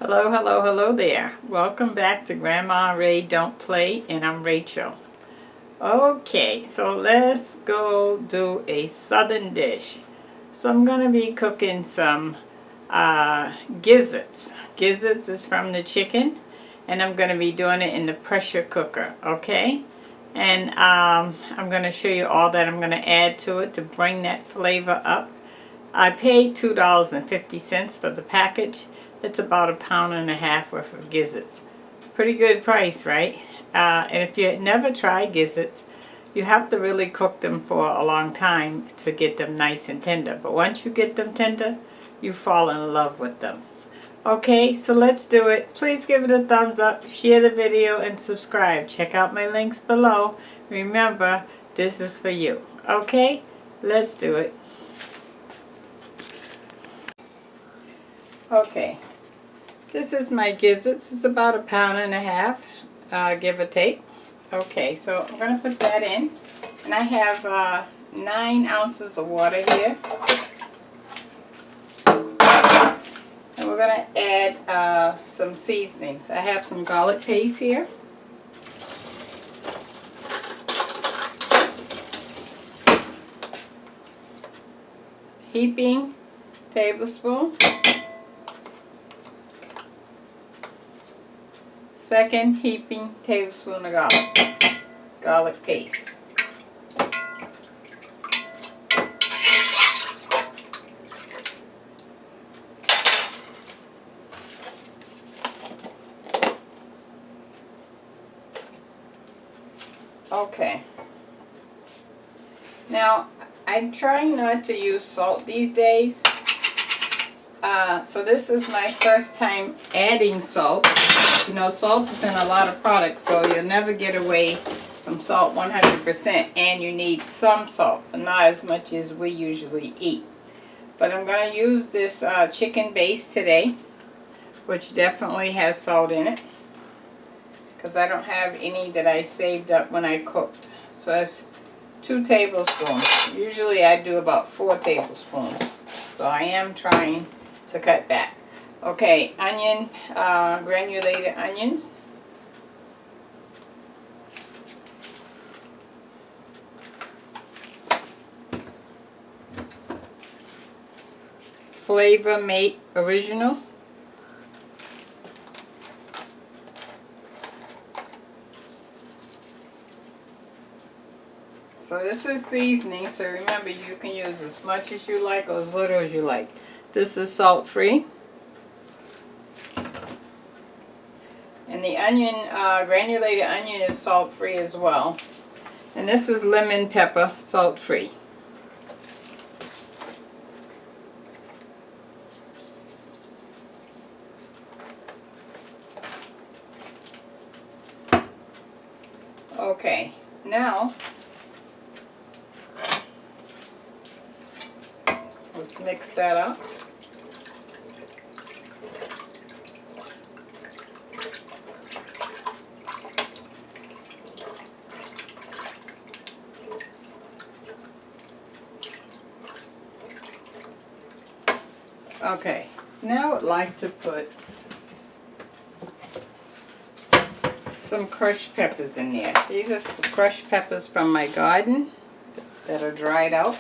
Hello, hello, hello there. Welcome back to Grandma Ray Don't Play, and I'm Rachel. Okay, so let's go do a southern dish. So I'm going to be cooking some gizzards. Gizzards is from the chicken, and I'm going to be doing it in the pressure cooker, okay? And I'm going to show you all that I'm going to add to it to bring that flavor up. I paid $2.50 for the package. It's about a pound and a half worth of gizzards. Pretty good price, right? And if you never tried gizzards, you have to really cook them for a long time to get them nice and tender. But once you get them tender, you fall in love with them. Okay, so let's do it. Please give it a thumbs up, share the video, and subscribe. Check out my links below. Remember, this is for you. Okay, let's do it. Okay. This is my gizzards. It's about a pound and a half, give or take. Okay, so I'm going to put that in. And I have 9 ounces of water here. And we're going to add some seasonings. I have some garlic paste here. Heaping tablespoon. Second heaping tablespoon of garlic paste. Okay. Now, I'm trying not to use salt these days. So this is my first time adding salt. You know, salt is in a lot of products, so you'll never get away from salt 100%, and you need some salt, but not as much as we usually eat. But I'm going to use this chicken base today, which definitely has salt in it, because I don't have any that I saved up when I cooked. So that's 2 tablespoons. Usually I do about 4 tablespoons, so I am trying to cut back. Okay, onion, granulated onions. Flavor Mate Original. So this is seasoning, so remember you can use as much as you like or as little as you like. This is salt free. And the onion, granulated onion is salt free as well. And this is lemon pepper, salt free. Okay, now let's mix that up. Okay, now I'd like to put some crushed peppers in there. These are crushed peppers from my garden that are dried out.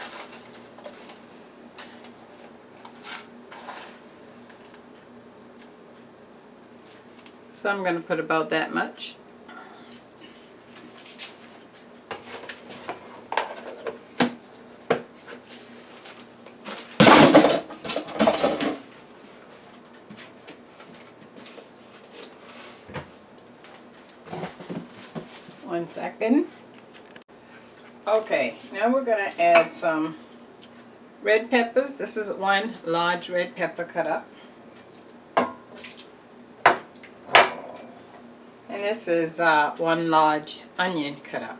So I'm going to put about that much. One second. Okay, now we're going to add some red peppers. This is 1 large red pepper cut up. And this is 1 large onion cut up.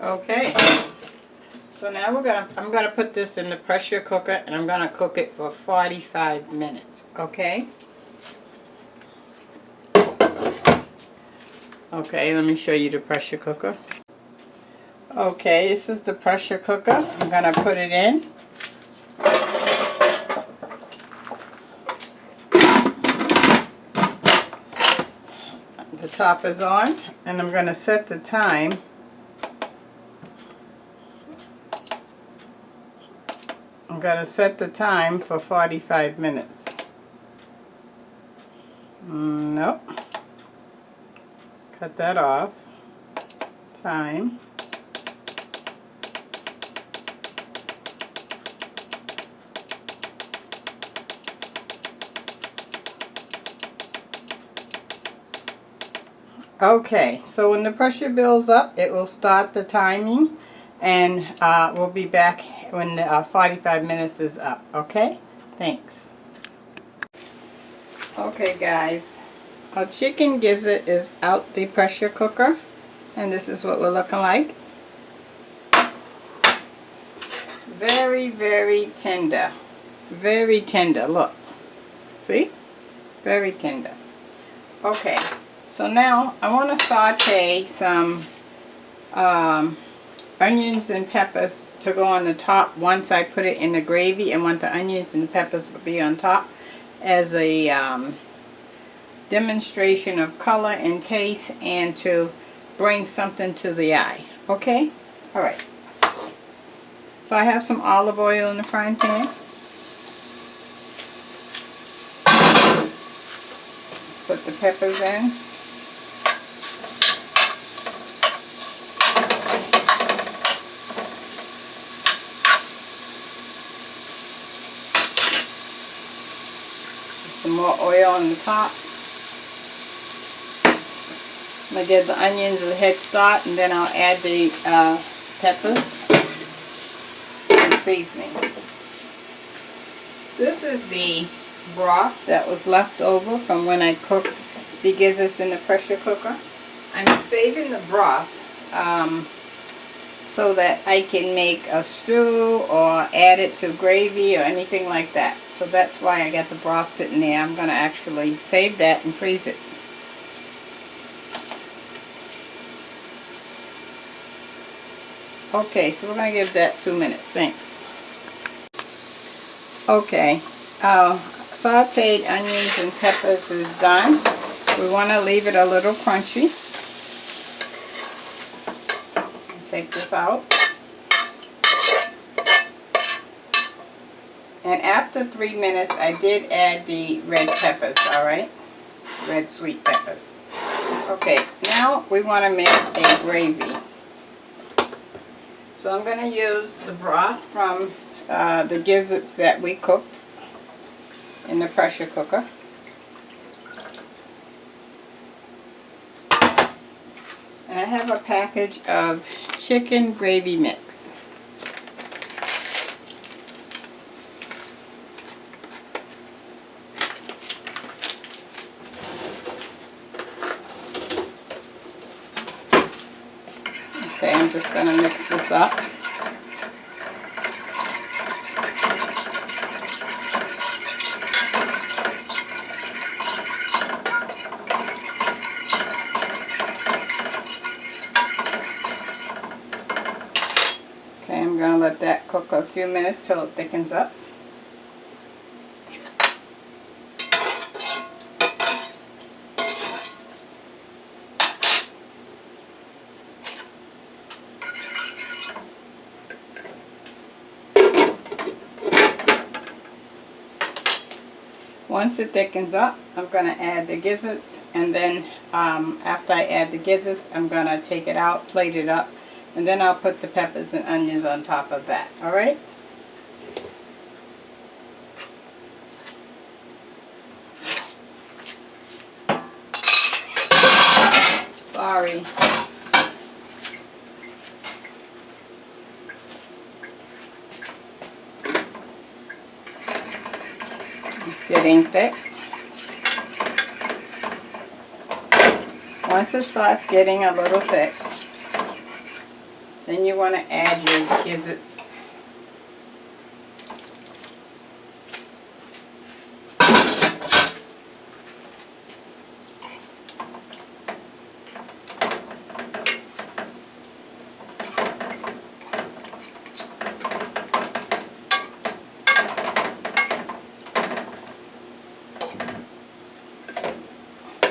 Okay, so So now I'm gonna put this in the pressure cooker and I'm gonna cook it for 45 minutes, okay? Okay, let me show you the pressure cooker. Okay, this is the pressure cooker. I'm gonna put it in. The top is on, and I'm gonna set the time. I'm gonna set the time for 45 minutes. Nope. Cut that off. Time. Okay, so when the pressure builds up, it will start the timing, and we'll be back when the 45 minutes is up, okay? Thanks. Okay guys, our chicken gizzard is out the pressure cooker, and this is what we're looking like. Very, very tender. Very tender, look. See? Very tender. Okay. So now I want to saute some onions and peppers to go on the top once I put it in the gravy. I want the onions and the peppers to be on top as a demonstration of color and taste, and to bring something to the eye. Okay? Alright. So I have some olive oil in the frying pan. Let's put the peppers in. Some more oil on the top. I'm going to give the onions a head start, and then I'll add the peppers and seasoning. This is the broth that was left over from when I cooked the gizzards in the pressure cooker. I'm saving the broth so that I can make a stew or add it to gravy or anything like that. So that's why I got the broth sitting there. I'm going to actually save that and freeze it. Okay, so we're going to give that 2 minutes. Thanks. Okay, sauteed onions and peppers is done. We want to leave it a little crunchy. Take this out. And after 3 minutes, I did add the red peppers, alright? Red sweet peppers. Okay, now we want to make a gravy. So I'm going to use the broth from the gizzards that we cooked in the pressure cooker. And I have a package of chicken gravy mix. Okay, I'm just going to mix this up. Okay, I'm going to let that cook a few minutes till it thickens up. Once it thickens up, I'm going to add the gizzards, and then after I add the gizzards, I'm going to take it out, plate it up, and then I'll put the peppers and onions on top of that. Alright? Sorry. Getting thick. Once it starts getting a little thick, then you want to add your gizzards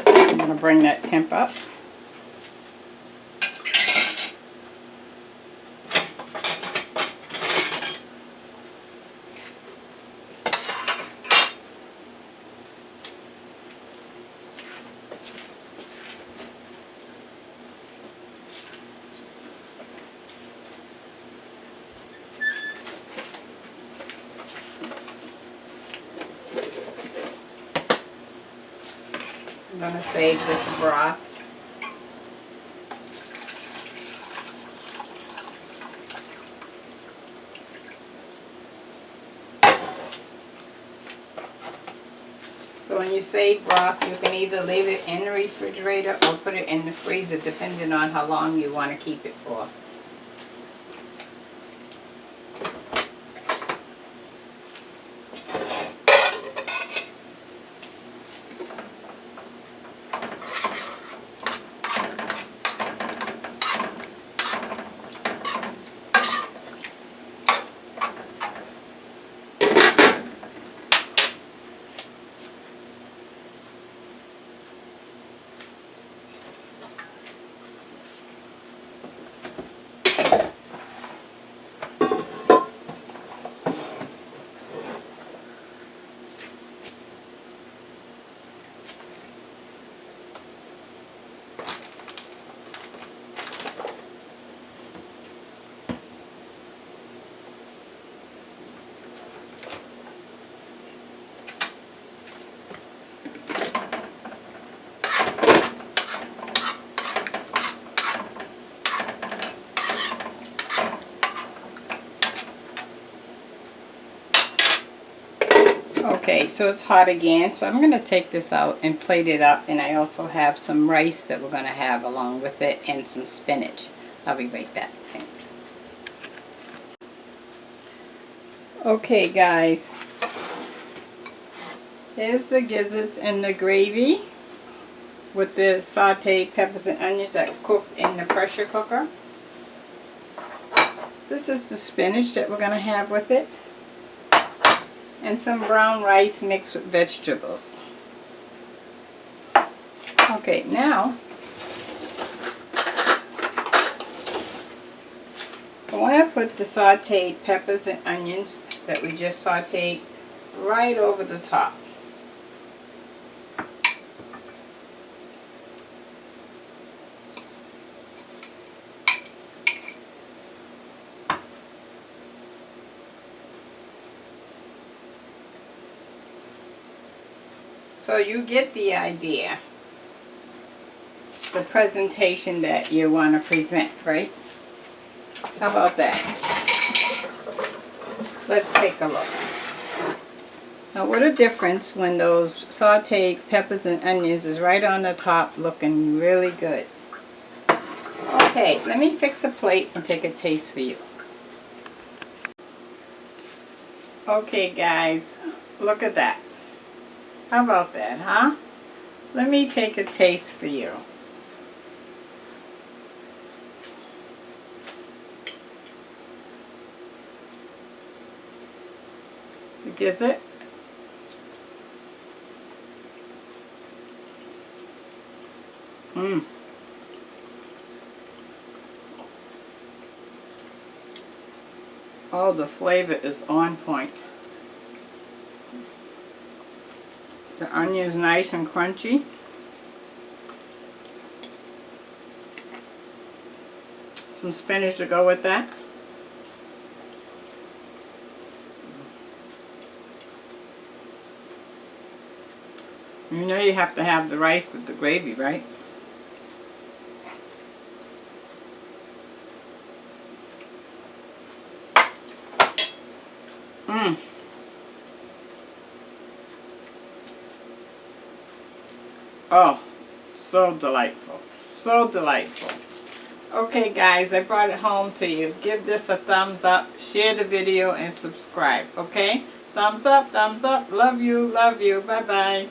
I'm going to bring that temp up. I'm going to save this broth. So when you save broth, you can either leave it in the refrigerator or put it in the freezer, depending on how long you want to keep it for. Okay, so it's hot again, so I'm going to take this out and plate it up, and I also have some rice that we're going to have along with it and some spinach. I'll be right back. Thanks. Okay guys, here's the gizzards and the gravy with the sauteed peppers and onions that cooked in the pressure cooker. This is the spinach that we're going to have with it. And some brown rice mixed with vegetables. Okay, now I want to put the sauteed peppers and onions that we just sauteed right over the top. So you get the idea, the presentation that you want to present, right? How about that? Let's take a look. Now what a difference when those sauteed peppers and onions is right on the top looking really good. Okay, let me fix a plate and take a taste for you. Okay guys, look at that. How about that, huh? Let me take a taste for you. The gizzard. Oh, the flavor is on point. The onion is nice and crunchy. Some spinach to go with that. You know you have to have the rice with the gravy, right? Oh, so delightful. So delightful. Okay guys, I brought it home to you. Give this a thumbs up, share the video, and subscribe, okay? Thumbs up, love you, bye-bye.